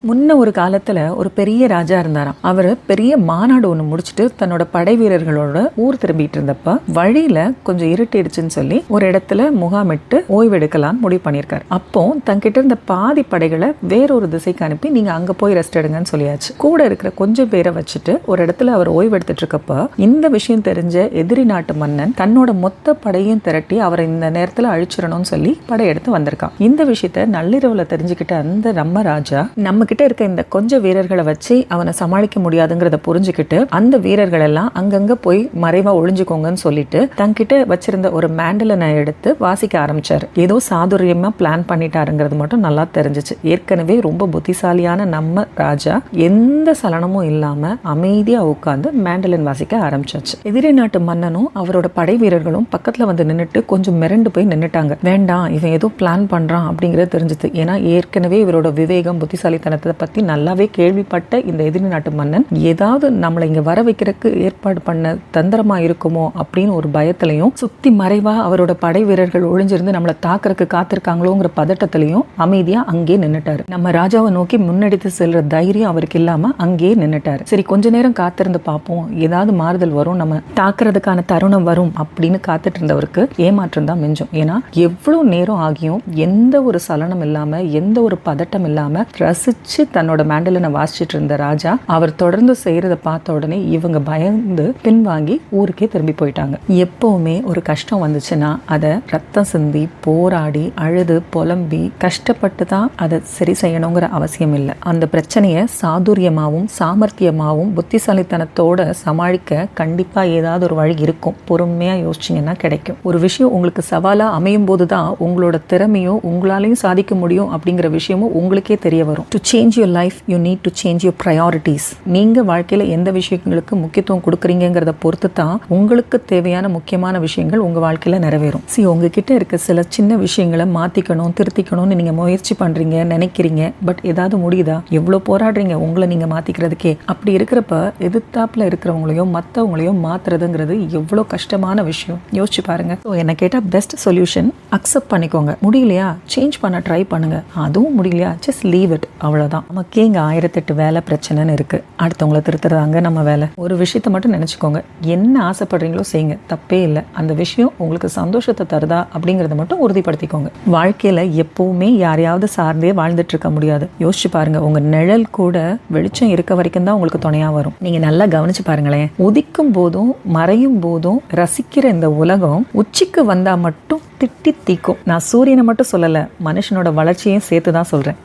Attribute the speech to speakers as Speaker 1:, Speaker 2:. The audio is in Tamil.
Speaker 1: முன்ன ஒரு காலத்துல ஒரு பெரிய ராஜா இருந்தாராம். அவரு பெரிய மாநாடு ஒண்ணு முடிச்சுட்டு தன்னோட படை வீரர்களோட ஊர் திரும்பிட்டு இருந்தப்ப வழியில கொஞ்சம் இருட்டிடுச்சுன்னு சொல்லி ஒரு இடத்துல முகாமிட்டு ஓய்வெடுக்கலாம் முடிவு பண்ணியிருக்காரு. அப்போ தங்கிட்ட இருந்த பாதி படைகளை வேறொரு திசைக்கு அனுப்பி நீங்க அங்க போய் ரெஸ்ட் எடுங்கன்னு சொல்லியாச்சு. கூட இருக்கிற கொஞ்சம் பேரை வச்சுட்டு ஒரு இடத்துல அவர் ஓய்வெடுத்துட்டு இருக்கப்ப இந்த விஷயம் தெரிஞ்ச எதிரி நாட்டு மன்னன் தன்னோட மொத்த படையும் திரட்டி அவரை இந்த நேரத்துல அழிச்சிடணும்னு சொல்லி படையெடுத்து வந்திருக்கான். இந்த விஷயத்த நள்ளிரவுல தெரிஞ்சுக்கிட்ட அந்த நம்ம ராஜா நம்ம கிட்ட இருக்க இந்த கொஞ்சம் வீரர்களை வச்சு அவனை சமாளிக்க முடியாதுங்கிறத புரிஞ்சுக்கிட்டு அந்த வீரர்கள் எல்லாம் அங்கங்க போய் மறைவா ஒளிஞ்சுக்கோங்கன்னு சொல்லிட்டு தங்கிட்ட வச்சிருந்த ஒரு மேண்டலனை எடுத்து வாசிக்க ஆரம்பிச்சாரு. ஏதோ சாதுரியமா பிளான் பண்ணிட்டாருங்கிறது மட்டும் நல்லா தெரிஞ்சிச்சு. ஏற்கனவே ரொம்ப புத்திசாலியான நம்ம ராஜா எந்த சலனமும் இல்லாம அமைதியா உட்கார்ந்து மேண்டலின் வாசிக்க ஆரம்பிச்சாச்சு. எதிரி நாட்டு மன்னனும் அவரோட படை வீரர்களும் பக்கத்துல வந்து நின்னுட்டு கொஞ்சம் மிரண்டு போய் நின்னுட்டாங்க. வேண்டாம், இவன் ஏதோ பிளான் பண்றான் அப்படிங்கறது தெரிஞ்சது. ஏன்னா ஏற்கனவே இவரோட விவேகம் புத்திசாலித்தனத்தை பத்தி நல்லாவே கேள்விப்பட்ட இந்த எதிரி நாட்டு மன்னன் ஏதாவது நம்மளை இங்க வர வைக்கிறதுக்கு ஏற்பாடு பண்ண தந்திரமா இருக்குமோ அப்படின்னு ஒரு பயத்திலையும் சுத்தி மறைவா அவரோட படை வீரர்கள் ஒளிஞ்சிருந்து நம்மளை தாக்குறதுக்கு காத்திருக்காங்களோங்கிற பதட்டத்திலையும் அமைதியா அங்கே நின்னுட்டாரு. நம்ம ராஜாவை நோக்கி முன்னெடுத்து செல்ற தைரியம் அவருக்கு இல்லாம அங்கே நின்னுட்டாரு. சரி, கொஞ்ச நேரம் காத்திருந்து பார்ப்போம், ஏதாவது மாறுதல் வரும், நம்ம தாக்குறதுக்கான தருணம் வரும் அப்படின்னு காத்துட்டு இருந்தவருக்கு ஏமாற்றம் தான் மிஞ்சும். ஏன்னா எவ்வளவு நேரம் ஆகியும் எந்த ஒரு சலனம் இல்லாம எந்த ஒரு பதட்டம் இல்லாம ரசிச்சு தன்னோட மேண்டலினை வாசிச்சுட்டு இருந்த ராஜா அவர் தொடர்ந்து செய்யறத பார்த்த உடனே இவங்க பயந்து பின்வாங்கி ஊருக்கே திரும்பி போயிட்டாங்க. எப்பவுமே ஒரு கஷ்டம் வந்துச்சுன்னா அதை ரத்தம் சிந்தி போராடி அழுது புலம்பி கஷ்டப்பட்டு தான் அதை சரி செய்யணுங்கிற அவசியம் இல்லை. அந்த பிரச்சனையை சாதுரியமாவும் சாமர்த்தியமாவும் புத்திசாலித்தனத்தோட சமாளிக்க கண்டிப்பா ஏதாவது ஒரு வழி இருக்கும். பொறுமையா யோசிச்சீங்கன்னா கிடைக்கும். ஒரு விஷயம் உங்களுக்கு சவாலா அமையும் போதுதான் உங்களோட திறமையும் உங்களாலையும் சாதிக்க முடியும் அப்படிங்கிற விஷயமும் உங்களுக்கே தெரிய வரும். To change your life you need to change your priorities. நீங்க வாழ்க்கையில எந்த விஷயங்களுக்கு முக்கியத்துவம் கொடுக்குறீங்கிறத பொறுத்து தான் உங்களுக்கு தேவையான முக்கியமான விஷயங்கள் உங்க வாழ்க்கையில நிறைவேறும். உங்ககிட்ட இருக்க சில சின்ன விஷயங்களை மாத்திக்கணும் திருத்திக்கணும்னு நீங்க முயற்சி பண்றீங்க நினைக்கிறீங்க. பட் ஏதாவது முடியுதா? எவ்வளவு போராடுறீங்க உங்களை நீங்க மாத்திக்கிறதுக்கே. அப்படி இருக்கிறப்ப எதிர்த்தாப்புல இருக்கிறவங்களையும் மற்றவங்களையும் மாத்துறதுங்கிறது எவ்வளவு கஷ்டமான விஷயம். யோசிச்சு பாருங்க. என்ன கேட்டா பெஸ்ட் சொல்யூஷன் அக்செப்ட் பண்ணிக்கோங்க. முடியலையா சேஞ்ச் பண்ண ட்ரை பண்ணுங்க. அதுவும் முடியலையா ஜஸ்ட் லீவ் இட். அவ்வளவுதான். நமக்கே இங்க 1008 வேலை பிரச்சனைன்னு இருக்கு. அடுத்தவங்களை திருத்துறதாங்க நம்ம வேலை. ஒரு விஷயத்தை மட்டும் நினைச்சுக்கோங்க. என்ன ஆசைப்படுறீங்களோ செய்யுங்க, தப்பே இல்லை. அந்த விஷயம் உங்களுக்கு சந்தோஷத்தை தருதா அப்படிங்கறத மட்டும் உறுதிப்படுத்திக்கோங்க. வாழ்க்கையில எப்பவுமே யாரையாவது சார்ந்தே வாழ்ந்துட்டு இருக்க முடியாது. யோசிச்சு பாருங்க. உங்க நிழல் கூட வெளிச்சம் இருக்க வரைக்கும் தான் உங்களுக்கு துணையா வரும். நீங்க நல்லா கவனிச்சு பாருங்களேன். உதிக்கும் போதும் மறையும் போதும் ரசிக்கிற இந்த உலகம் உச்சிக்கு வந்தா மட்டும் திட்டி தீக்கும். நான் சூரியனை மட்டும் சொல்லல, மனுஷனோட வளர்ச்சியையும் சேர்த்து தான் சொல்றேன்.